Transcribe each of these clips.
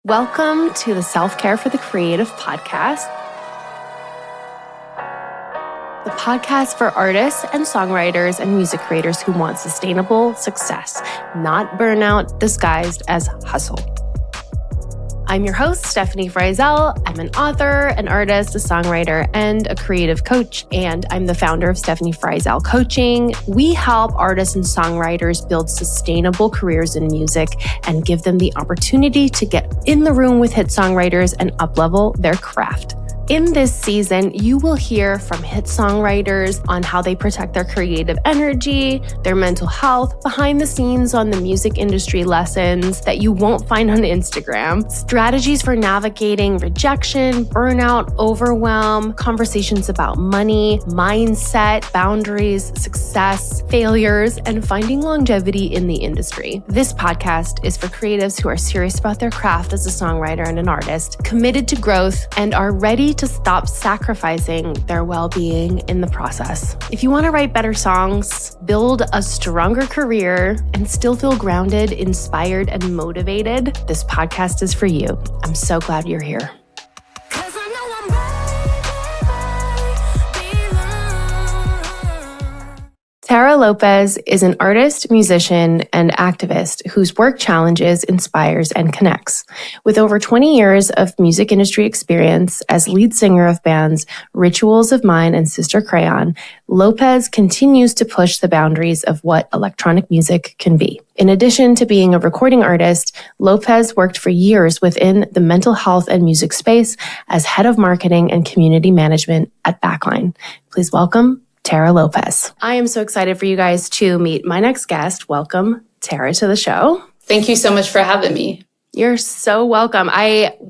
Welcome to the Self-Care for the Creative podcast, the podcast for artists and songwriters and music creators who want sustainable success, not burnout disguised as hustle. I'm your host, Stefani Fryzel. I'm an author, an artist, a songwriter, and a creative coach, and I'm the founder of Stefani Fryzel Coaching. We help artists and songwriters build sustainable careers in music and give them the opportunity to get in the room with hit songwriters and uplevel their craft. In this season, you will hear from hit songwriters on how they protect their creative energy, their mental health, behind the scenes on the music industry lessons that you won't find on Instagram, strategies for navigating rejection, burnout, overwhelm, conversations about money, mindset, boundaries, success, failures, and finding longevity in the industry. This podcast is for creatives who are serious about their craft as a songwriter and an artist, committed to growth, and are ready to stop sacrificing their well-being in the process. If you want to write better songs, build a stronger career, and still feel grounded, inspired, and motivated, this podcast is for you. I'm so glad you're here. Terra Lopez is an artist, musician, and activist whose work challenges, inspires, and connects. With over 20 years of music industry experience as lead singer of bands Rituals of Mine and Sister Crayon, Lopez continues to push the boundaries of what electronic music can be. In addition to being a recording artist, Lopez worked for years within the mental health and music space as head of marketing and community management at Backline. Please welcome Terra Lopez. I am so excited for you guys to meet my next guest. Welcome, Terra, to the show. Thank you so much for having me. You're so welcome.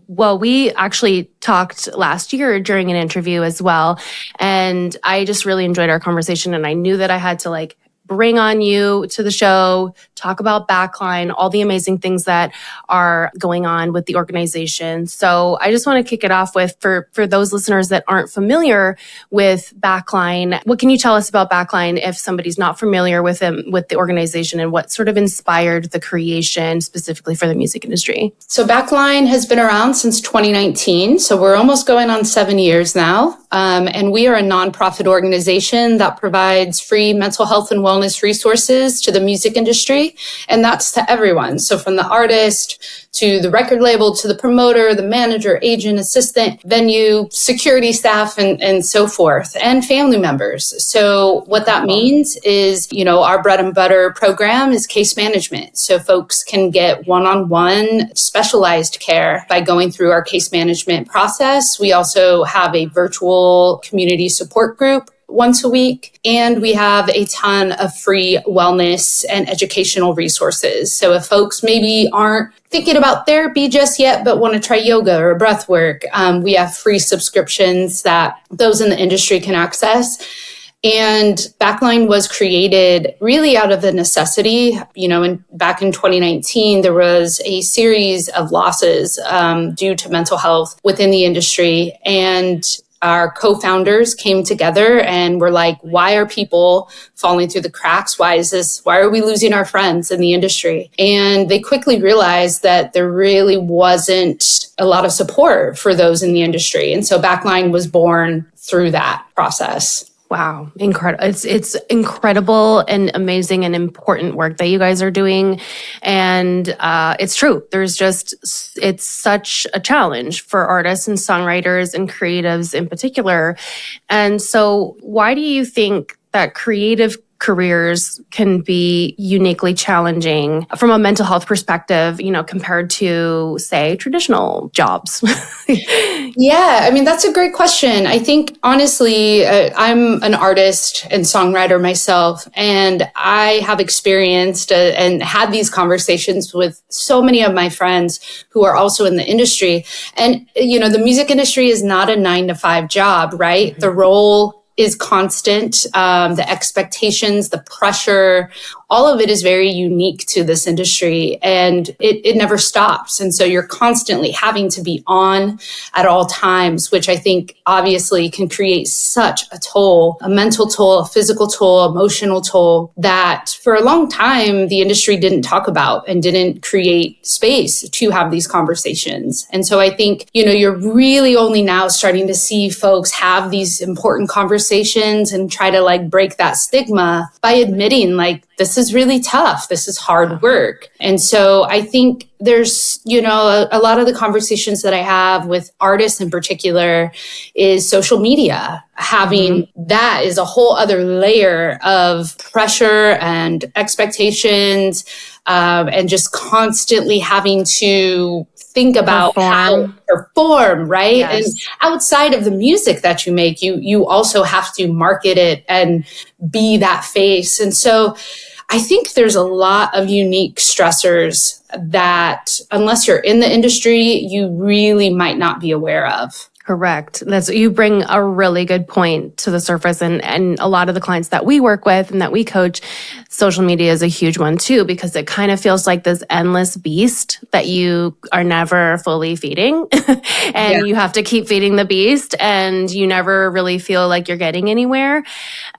We actually talked last year during an interview as well, and I just really enjoyed our conversation, and I knew that I had to bring on you to the show, talk about Backline, all the amazing things that are going on with the organization. So I just want to kick it off with, for those listeners that aren't familiar with Backline, what can you tell us about Backline if somebody's not familiar with them, with the organization, and what sort of inspired the creation specifically for the music industry? So Backline has been around since 2019. So we're almost going on 7 years now. And we are a nonprofit organization that provides free mental health and wellness resources to the music industry. And that's to everyone. So from the artist to the record label, to the promoter, the manager, agent, assistant, venue, security staff, and so forth, and family members. So what that means is, our bread and butter program is case management. So folks can get one-on-one specialized care by going through our case management process. We also have a virtual community support group once a week, and we have a ton of free wellness and educational resources. So if folks maybe aren't thinking about therapy just yet, but want to try yoga or breath work, we have free subscriptions that those in the industry can access. And Backline was created really out of the necessity. Back in 2019, there was a series of losses due to mental health within the industry. And our co-founders came together and were like, why are people falling through the cracks? Why are we losing our friends in the industry? And they quickly realized that there really wasn't a lot of support for those in the industry. And so Backline was born through that process. Wow. Incredible. It's incredible and amazing and important work that you guys are doing. And it's true. It's such a challenge for artists and songwriters and creatives in particular. And so why do you think that creative careers can be uniquely challenging from a mental health perspective, compared to, say, traditional jobs? Yeah, that's a great question. I think, honestly, I'm an artist and songwriter myself, and I have experienced and had these conversations with so many of my friends who are also in the industry. And, the music industry is not a 9-to-5 job, right? Mm-hmm. The role is constant. The expectations, the pressure, all of it is very unique to this industry, and it never stops. And so you're constantly having to be on at all times, which I think obviously can create such a toll, a mental toll, a physical toll, emotional toll, that for a long time, the industry didn't talk about and didn't create space to have these conversations. And so I think, you're really only now starting to see folks have these important conversations and try to break that stigma by admitting this is really tough. This is hard work. And so I think there's, a lot of the conversations that I have with artists in particular is social media. Having that is a whole other layer of pressure and expectations, and just constantly having to think about how to perform, right? Yes. And outside of the music that you make, you also have to market it and be that face. And so I think there's a lot of unique stressors that, unless you're in the industry, you really might not be aware of. Correct. You bring a really good point to the surface, and a lot of the clients that we work with and that we coach, social media is a huge one too, because it kind of feels like this endless beast that you are never fully feeding and you have to keep feeding the beast, and you never really feel like you're getting anywhere.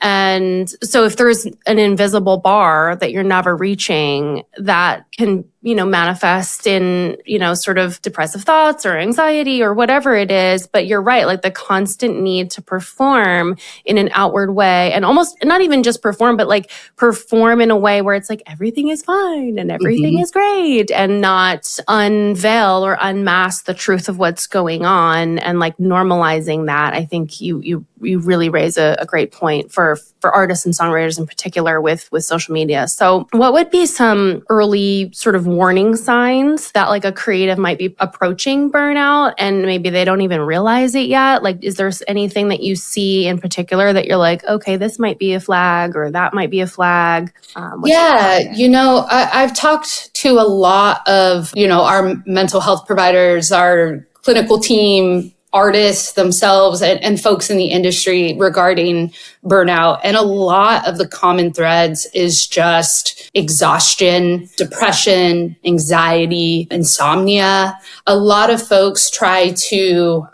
And so if there's an invisible bar that you're never reaching, that can manifest in, sort of depressive thoughts or anxiety or whatever it is. But you're right, the constant need to perform in an outward way, and almost not even just perform, but perform in a way where it's everything is fine and everything is great, and not unveil or unmask the truth of what's going on, and normalizing that. I think you really raise a great point for artists and songwriters in particular with social media. So what would be some early sort of warning signs that a creative might be approaching burnout and maybe they don't even realize it yet? Is there anything that you see in particular that you're okay, this might be a flag or that might be a flag? I've talked to a lot of, our mental health providers, our clinical team, artists themselves, and folks in the industry regarding burnout. And a lot of the common threads is just exhaustion, depression, anxiety, insomnia. A lot of folks try to,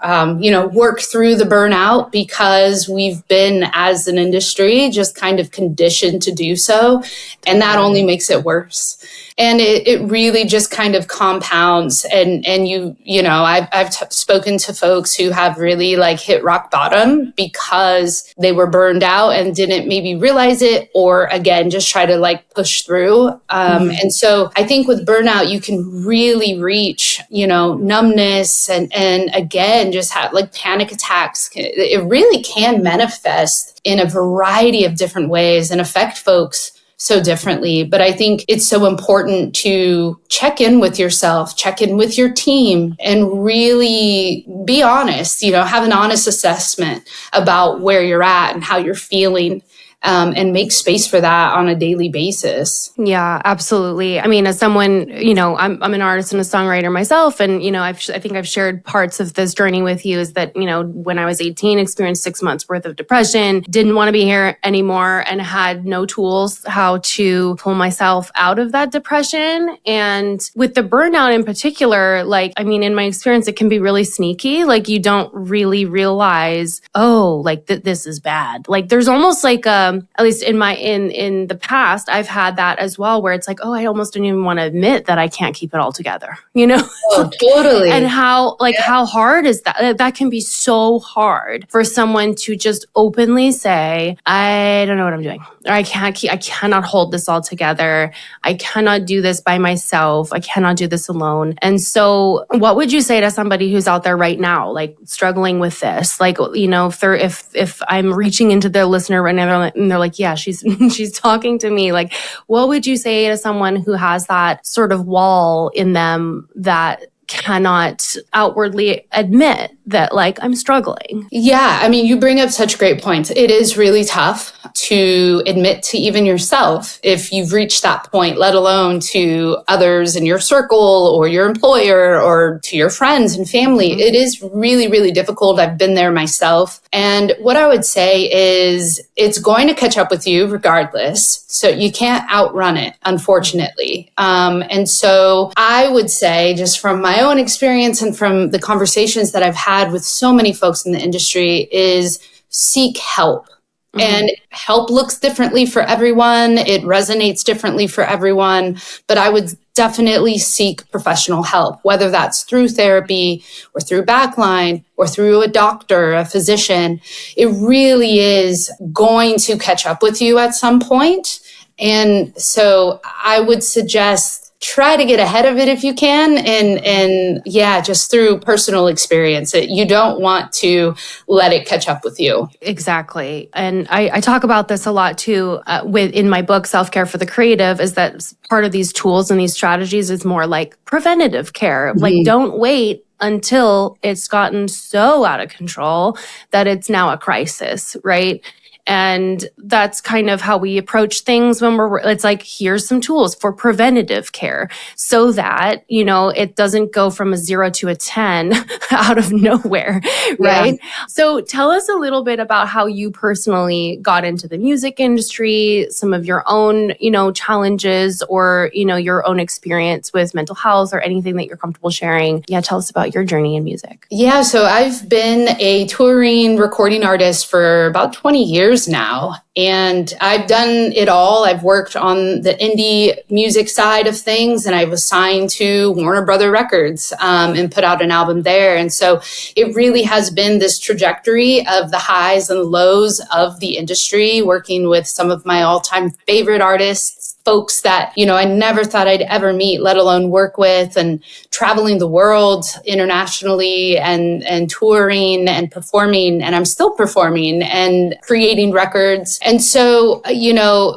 work through the burnout because we've been, as an industry, just kind of conditioned to do so. And that only makes it worse. And it really just kind of compounds. And I've spoken to folks who have really hit rock bottom because they were burned out and didn't maybe realize it, or again, just try to push through. And so I think with burnout, you can really reach, numbness and again, just have panic attacks. It really can manifest in a variety of different ways and affect folks so differently. But I think it's so important to check in with yourself, check in with your team, and really be honest, have an honest assessment about where you're at and how you're feeling. And make space for that on a daily basis. Yeah, absolutely. I mean, as someone, I'm an artist and a songwriter myself. And, I think I've shared parts of this journey with you, is that, when I was 18, experienced 6 months worth of depression, didn't want to be here anymore, and had no tools how to pull myself out of that depression. And with the burnout in particular, in my experience, it can be really sneaky. You don't really realize, this is bad. There's almost at least in the past, I've had that as well, where it's I almost don't even want to admit that I can't keep it all together, Oh, totally. And how hard is that? That can be so hard for someone to just openly say, I don't know what I'm doing, or I cannot hold this all together. I cannot do this by myself. I cannot do this alone. And so what would you say to somebody who's out there right now, struggling with this? If I'm reaching into their listener right now, and they're yeah, she's talking to me. What would you say to someone who has that sort of wall in them that cannot outwardly admit that like I'm struggling. Yeah, I mean, you bring up such great points. It is really tough to admit to even yourself if you've reached that point, let alone to others in your circle or your employer or to your friends and family. It is really, really difficult. I've been there myself. And what I would say is it's going to catch up with you regardless. So you can't outrun it, unfortunately. And so I would say, just from my own experience and from the conversations that I've had with so many folks in the industry, is seek help. And help looks differently for everyone. It resonates differently for everyone. But I would definitely seek professional help, whether that's through therapy or through Backline or through a doctor, a physician. It really is going to catch up with you at some point. And so I would suggest try to get ahead of it if you can. And yeah, just through personal experience, you don't want to let it catch up with you. Exactly. And I talk about this a lot too in my book, Self-Care for the Creative, is that part of these tools and these strategies is more like preventative care. Like, don't wait until it's gotten so out of control that it's now a crisis, right? And that's kind of how we approach things when it's like, here's some tools for preventative care so that, it doesn't go from a 0 to a 10 out of nowhere, right? Yeah. So tell us a little bit about how you personally got into the music industry, some of your own, challenges or, your own experience with mental health or anything that you're comfortable sharing. Yeah, tell us about your journey in music. Yeah, so I've been a touring recording artist for about 20 years now. And I've done it all. I've worked on the indie music side of things, and I was signed to Warner Brother Records and put out an album there. And so it really has been this trajectory of the highs and lows of the industry, working with some of my all-time favorite artists, folks that, I never thought I'd ever meet, let alone work with, and traveling the world internationally and touring and performing. And I'm still performing and creating records. And so,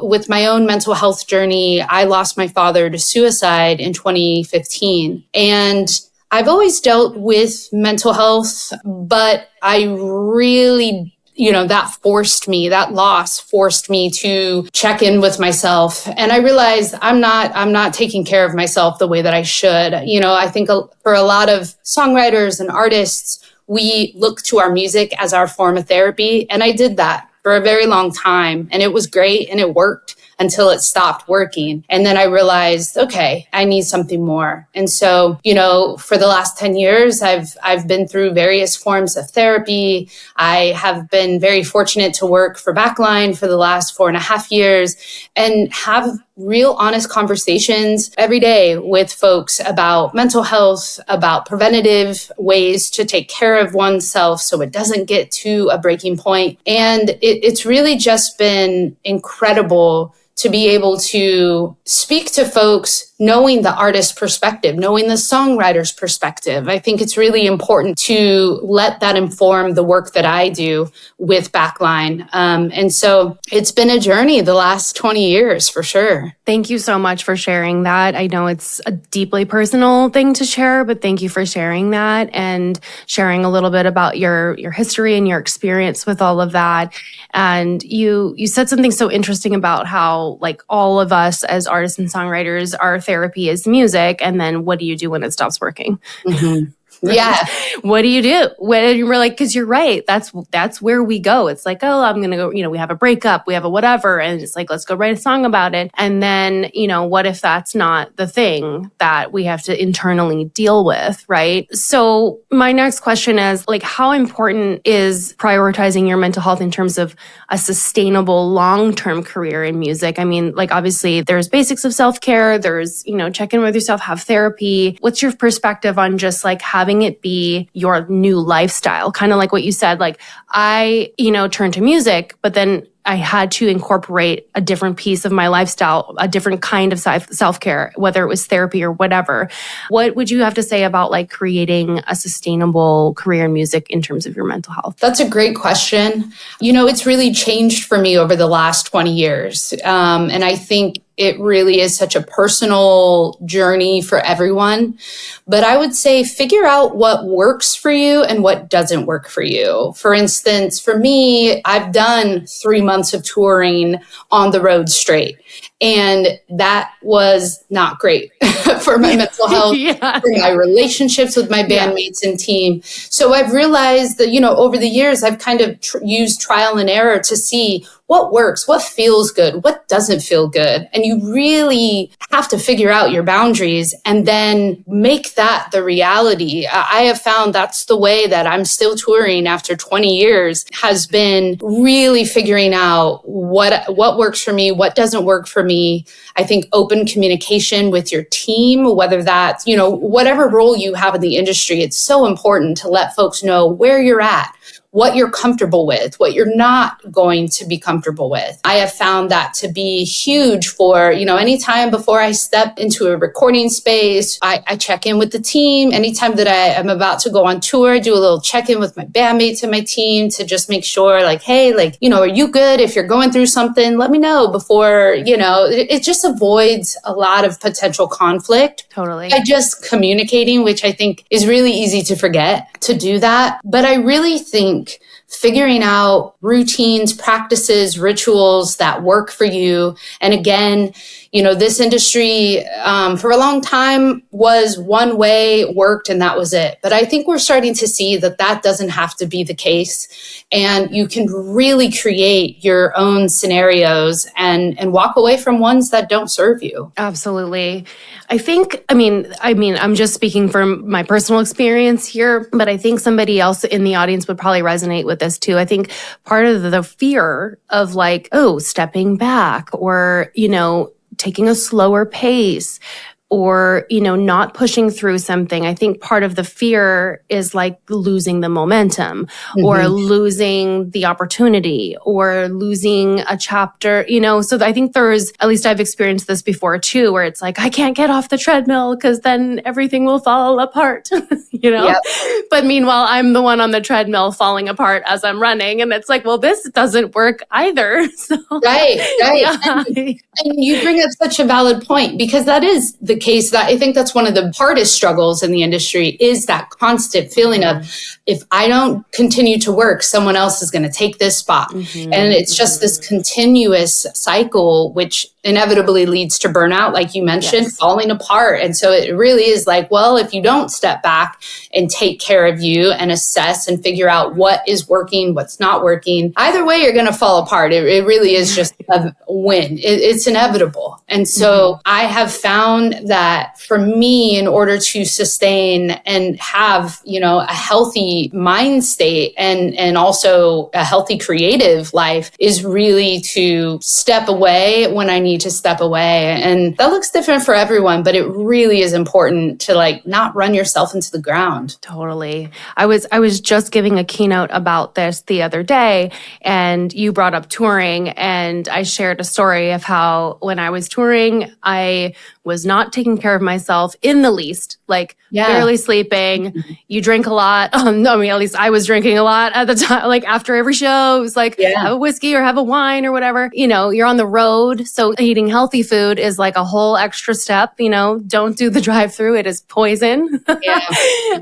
with my own mental health journey, I lost my father to suicide in 2015. And I've always dealt with mental health, but I really that loss forced me to check in with myself. And I realized I'm not taking care of myself the way that I should. I think for a lot of songwriters and artists, we look to our music as our form of therapy. And I did that for a very long time. And it was great and it worked until it stopped working. And then I realized, okay, I need something more. And so, for the last 10 years, I've been through various forms of therapy. I have been very fortunate to work for Backline for the last 4.5 years and have real honest conversations every day with folks about mental health, about preventative ways to take care of oneself so it doesn't get to a breaking point. And it's really just been incredible to be able to speak to folks knowing the artist's perspective, knowing the songwriter's perspective. I think it's really important to let that inform the work that I do with Backline. And so it's been a journey the last 20 years for sure. Thank you so much for sharing that. I know it's a deeply personal thing to share, but thank you for sharing that and sharing a little bit about your history and your experience with all of that. And you said something so interesting about how like all of us as artists and songwriters, our therapy is music. And then what do you do when it stops working? Mm-hmm. Yeah. What do you do? When you're like, because you're right. That's where we go. It's like, oh, I'm going to go, we have a breakup, we have a whatever. And it's like, let's go write a song about it. And then, what if that's not the thing that we have to internally deal with, right? So my next question is like, how important is prioritizing your mental health in terms of a sustainable long-term career in music? I mean, like, obviously there's basics of self-care. There's, check in with yourself, have therapy. What's your perspective on just like having it be your new lifestyle? Kind of like what you said, like I, turned to music, but then I had to incorporate a different piece of my lifestyle, a different kind of self-care, whether it was therapy or whatever. What would you have to say about like creating a sustainable career in music in terms of your mental health? That's a great question. It's really changed for me over the last 20 years. And I think it really is such a personal journey for everyone. But I would say figure out what works for you and what doesn't work for you. For instance, for me, I've done 3 months of touring on the road straight. And that was not great for my mental health, for my relationships with my bandmates and team. So I've realized that, over the years, I've kind of used trial and error to see what works, what feels good, what doesn't feel good. And you really have to figure out your boundaries and then make that the reality. I have found that's the way that I'm still touring after 20 years, has been really figuring out what works for me, what doesn't work for me. I think open communication with your team, whether that's, whatever role you have in the industry, it's so important to let folks know where you're at, what you're comfortable with, what you're not going to be comfortable with. I have found that to be huge for, anytime before I step into a recording space, I check in with the team. Anytime that I am about to go on tour, I do a little check-in with my bandmates and my team to just make sure hey, are you good? If you're going through something, let me know before, it just avoids a lot of potential conflict. Totally. By just communicating, which I think is really easy to forget to do that. But I really think figuring out routines, practices, rituals that work for you. And again, this industry for a long time was one way, worked, and that was it. But I think we're starting to see that doesn't have to be the case. And you can really create your own scenarios and walk away from ones that don't serve you. Absolutely. I'm just speaking from my personal experience here, but I think somebody else in the audience would probably resonate with this too. I think part of the fear of stepping back or, taking a slower pace or, not pushing through something. I think part of the fear is losing the momentum or losing the opportunity or losing a chapter, so I think at least I've experienced this before too, where it's I can't get off the treadmill because then everything will fall apart, Yep. But meanwhile, I'm the one on the treadmill falling apart as I'm running. And it's well, this doesn't work either. So, right. Yeah. And you bring up such a valid point because that is the case. That I think that's one of the hardest struggles in the industry is that constant feeling of, if I don't continue to work, someone else is going to take this spot. And it's just this continuous cycle, which inevitably leads to burnout, like you mentioned, falling apart. And so it really is well, if you don't step back and take care of you and assess and figure out what is working, what's not working, either way, you're going to fall apart. It really is just a win. It's inevitable. And so I have found that for me, in order to sustain and have, a healthy mind state and also a healthy creative life is really to step away when I need to step away. And that looks different for everyone, but it really is important to not run yourself into the ground. Totally. I was just giving a keynote about this the other day, and you brought up touring, and I shared a story of how when I was touring, I was not taking care of myself in the least, barely sleeping. You drink a lot. At least I was drinking a lot at the time. After every show, it was have a whiskey or have a wine or whatever. You're on the road. So eating healthy food is a whole extra step. Don't do the drive-through. It is poison. Yeah.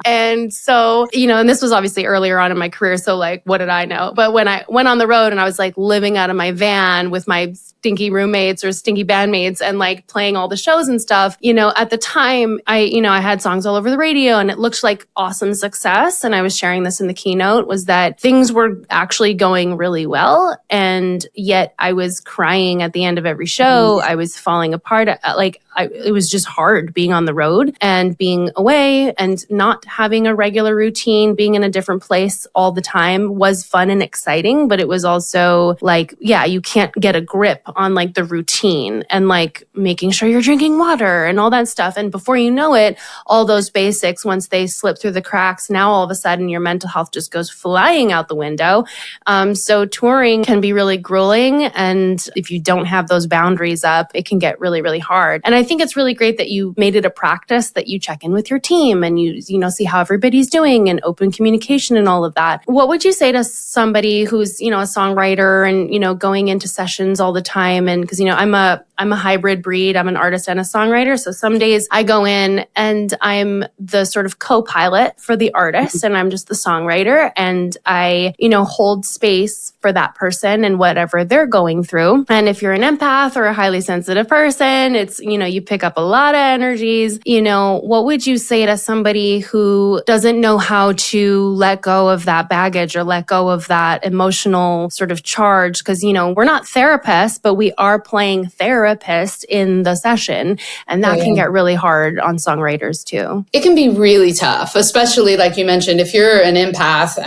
And so, and this was obviously earlier on in my career. So what did I know? But when I went on the road and I was living out of my van with my stinky roommates or stinky bandmates and playing all the shows and stuff, at the time I had songs all over the radio and it looked like awesome success. And I was sharing this in the keynote, was that things were actually going really well. And yet I was crying at the end of every show. I was falling apart. It was just hard being on the road and being away and not having a regular routine. Being in a different place all the time was fun and exciting, but it was also you can't get a grip on the routine and making sure you're drinking water and all that stuff. And before you know it, all those basics, once they slip through the cracks, now all of a sudden your mental health just goes flying out the window. So touring can be really grueling. And if you don't have those boundaries up, it can get really, really hard. And I think it's really great that you made it a practice that you check in with your team and you see how everybody's doing and open communication and all of that. What would you say to somebody who's, a songwriter and, going into sessions all the time? And because, I'm I'm a hybrid breed. I'm an artist and a songwriter. So some days I go in and I'm the sort of co-pilot for the artist and I'm just the songwriter. And I, hold space for that person and whatever they're going through. And if you're an empath or a highly sensitive person, it's, you pick up a lot of energies. What would you say to somebody who doesn't know how to let go of that baggage or let go of that emotional sort of charge? Because, we're not therapists, but we are playing therapist in the session. And that can get really hard on songwriters too. It can be really tough, especially like you mentioned, if you're an empath,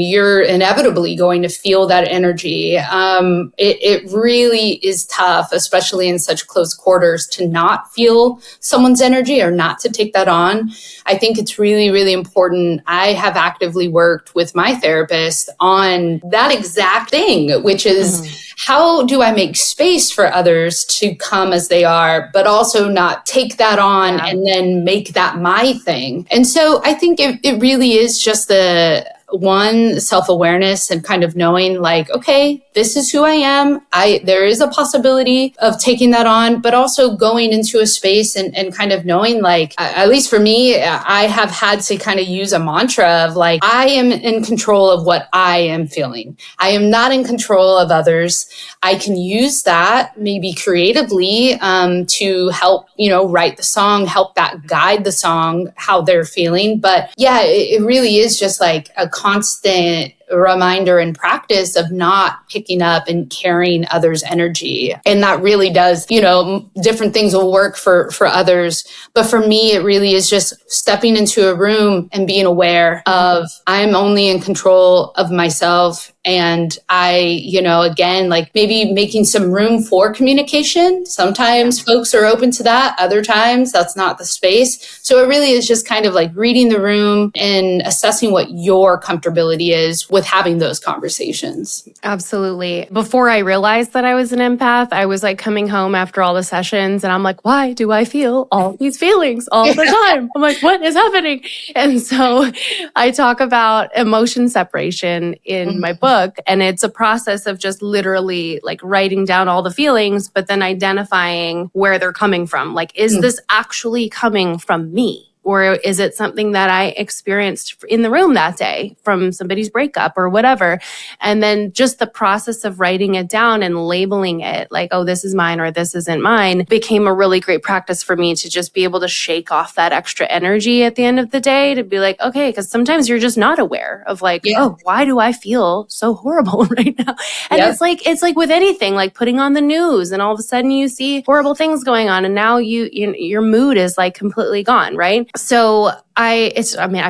you're inevitably going to feel that energy. It really is tough, especially in such close quarters, to not feel someone's energy or not to take that on. I think it's really, really important. I have actively worked with my therapist on that exact thing, which is how do I make space for others to come as they are, but also not take that on and then make that my thing. And so I think it really is just the one, self-awareness and kind of knowing like, okay, this is who I am. There is a possibility of taking that on, but also going into a space and kind of knowing like, at least for me, I have had to kind of use a mantra of like, I am in control of what I am feeling. I am not in control of others. I can use that maybe creatively to help, write the song, help that guide the song, how they're feeling. But yeah, it really is just like a constant reminder and practice of not picking up and carrying others' energy. And that really does, different things will work for others. But for me, it really is just stepping into a room and being aware of I'm only in control of myself. And I, again, like maybe making some room for communication. Sometimes folks are open to that. Other times that's not the space. So it really is just kind of like reading the room and assessing what your comfortability is with having those conversations. Absolutely. Before I realized that I was an empath, I was like coming home after all the sessions and I'm like, why do I feel all these feelings all the time? I'm like, what is happening? And so I talk about emotion separation in my book. And it's a process of just literally like writing down all the feelings, but then identifying where they're coming from. Like, is this actually coming from me? Or is it something that I experienced in the room that day from somebody's breakup or whatever? And then just the process of writing it down and labeling it like, oh, this is mine or this isn't mine became a really great practice for me to just be able to shake off that extra energy at the end of the day to be like, okay, because sometimes you're just not aware of like, oh, why do I feel so horrible right now? And it's like with anything, like putting on the news and all of a sudden you see horrible things going on and now your mood is like completely gone, right? So I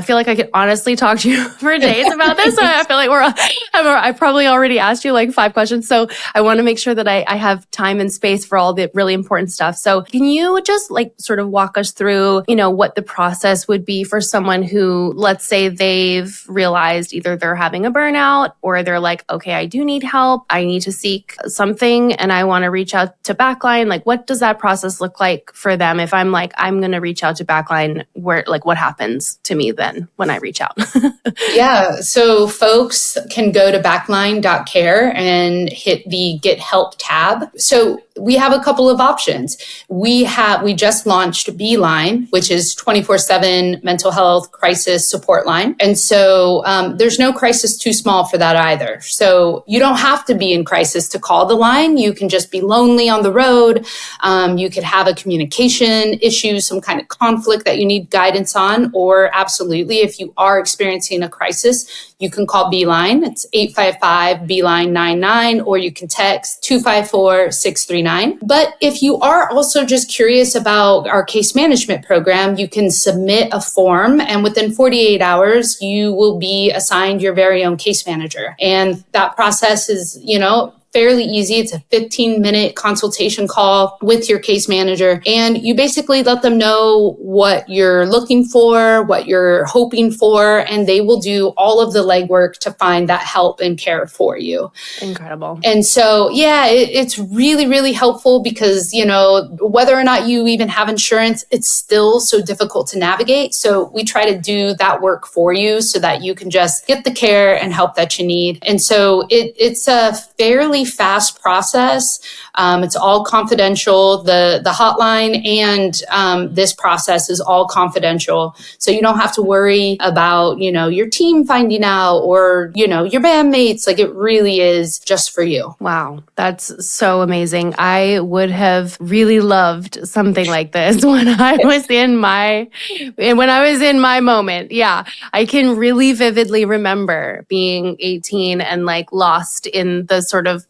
feel like I could honestly talk to you for days about this. So I feel like I probably already asked you like 5 questions. So I want to make sure that I have time and space for all the really important stuff. So can you just like sort of walk us through, what the process would be for someone who, let's say they've realized either they're having a burnout or they're like, okay, I do need help. I need to seek something and I want to reach out to Backline. Like, what does that process look like for them? If I'm like, I'm going to reach out to Backline, what happens to me then when I reach out? Yeah. So folks can go to backline.care and hit the Get Help tab. So we have a couple of options. We just launched Beeline, which is 24/7 mental health crisis support line. And so there's no crisis too small for that either. So you don't have to be in crisis to call the line. You can just be lonely on the road. You could have a communication issue, some kind of conflict that you need guidance on, or absolutely, if you are experiencing a crisis, you can call Beeline. It's 855-BEELINE-99, or you can text 254-639. But if you are also just curious about our case management program, you can submit a form and within 48 hours, you will be assigned your very own case manager. And that process is, fairly easy. It's a 15-minute consultation call with your case manager. And you basically let them know what you're looking for, what you're hoping for, and they will do all of the legwork to find that help and care for you. Incredible. And so, it's really, really helpful because, whether or not you even have insurance, it's still so difficult to navigate. So we try to do that work for you so that you can just get the care and help that you need. And so it's a fairly fast process. It's all confidential. The hotline and this process is all confidential. So you don't have to worry about, your team finding out or, your bandmates. Like, it really is just for you. Wow, that's so amazing. I would have really loved something like this when I was in my moment. Yeah, I can really vividly remember being 18 and like lost in the sort of,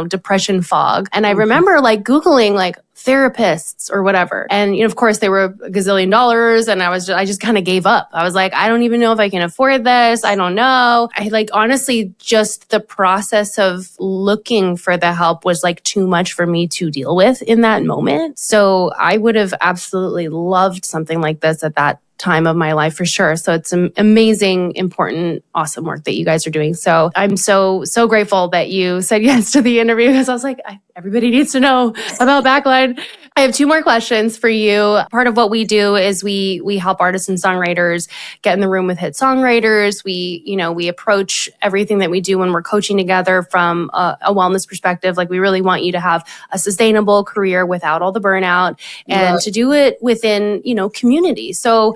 depression fog. And I remember like Googling like therapists or whatever. And, of course they were a gazillion dollars. And I just kind of gave up. I was like, I don't even know if I can afford this. I don't know. I like, honestly, just the process of looking for the help was like too much for me to deal with in that moment. So I would have absolutely loved something like this at that time of my life for sure. So it's amazing, important, awesome work that you guys are doing. So I'm so grateful that you said yes to the interview, because I was like, everybody needs to know about Backline. I have 2 more questions for you. Part of what we do is we help artists and songwriters get in the room with hit songwriters. We approach everything that we do when we're coaching together from a wellness perspective. Like, we really want you to have a sustainable career without all the burnout, and to do it within, community. So,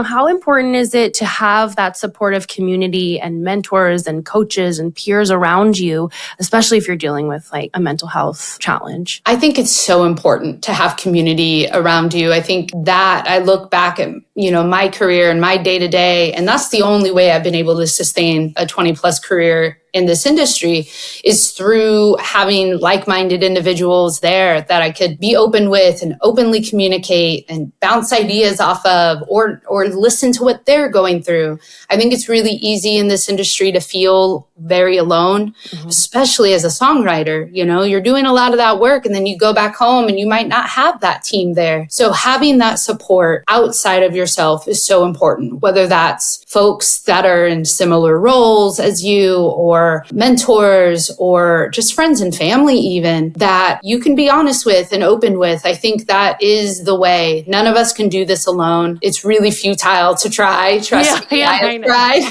how important is it to have that supportive community and mentors and coaches and peers around you, especially if you're dealing with like a mental health challenge? I think it's so important to have community around you. I think that I look back at, my career and my day to day, and that's the only way I've been able to sustain a 20+ career in this industry, is through having like-minded individuals there that I could be open with and openly communicate and bounce ideas off of, or listen to what they're going through. I think it's really easy in this industry to feel very alone, especially as a songwriter. You're doing a lot of that work and then you go back home and you might not have that team there. So having that support outside of yourself is so important, whether that's folks that are in similar roles as you, or mentors, or just friends and family even, that you can be honest with and open with. I think that is the way. None of us can do this alone. It's really futile to try. Trust me, I have tried.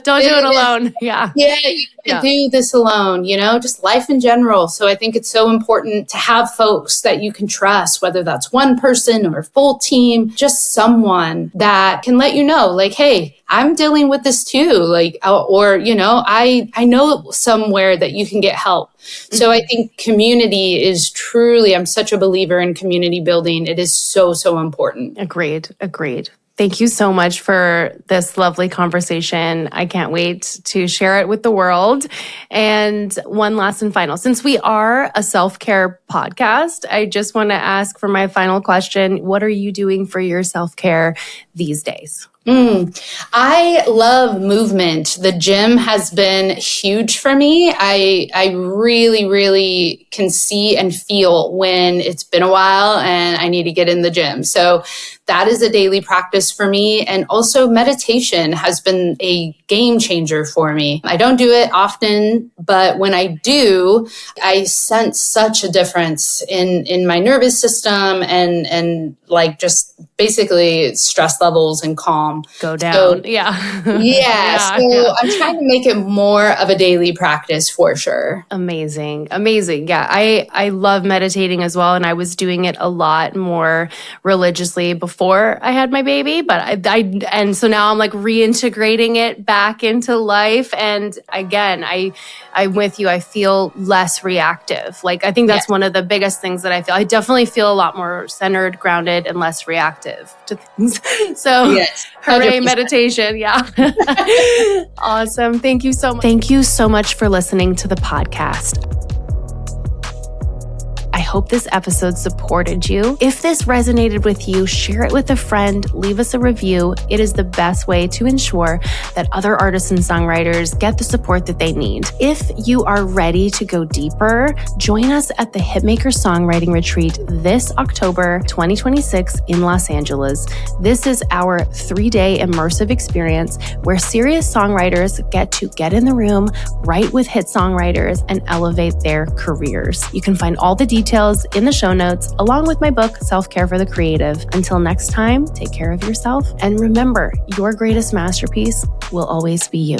Don't do it alone. Yeah, you can't do this alone, just life in general. So I think it's so important to have folks that you can trust, whether that's one person or a full team, just someone that can let you know, like, hey, I'm dealing with this too. Like, or, I know somewhere that you can get help. So I think community is truly, I'm such a believer in community building. It is so, so important. Agreed. Thank you so much for this lovely conversation. I can't wait to share it with the world. And one last and final, since we are a self-care podcast, I just want to ask for my final question. What are you doing for your self-care these days? I love movement. The gym has been huge for me. I really, really can see and feel when it's been a while and I need to get in the gym. So that is a daily practice for me. And also meditation has been a game changer for me. I don't do it often, but when I do, I sense such a difference in my nervous system and like just basically stress levels and calm. Go down. So, yeah. I'm trying to make it more of a daily practice for sure. Amazing. Yeah. I love meditating as well. And I was doing it a lot more religiously before I had my baby, but and so now I'm like reintegrating it back into life. And again, I'm with you. I feel less reactive. Like, I think that's one of the biggest things that I feel. I definitely feel a lot more centered, grounded, and less reactive to things. So hooray, meditation. Yeah. Awesome. Thank you so much. Thank you so much for listening to the podcast. I hope this episode supported you. If this resonated with you, share it with a friend, leave us a review. It is the best way to ensure that other artists and songwriters get the support that they need. If you are ready to go deeper, join us at the Hitmaker Songwriting Retreat this October 2026 in Los Angeles. This is our 3-day immersive experience where serious songwriters get in the room, write with hit songwriters, and elevate their careers. You can find all the details in the show notes, along with my book, Self-Care for the Creative. Until next time, take care of yourself. And remember, your greatest masterpiece will always be you.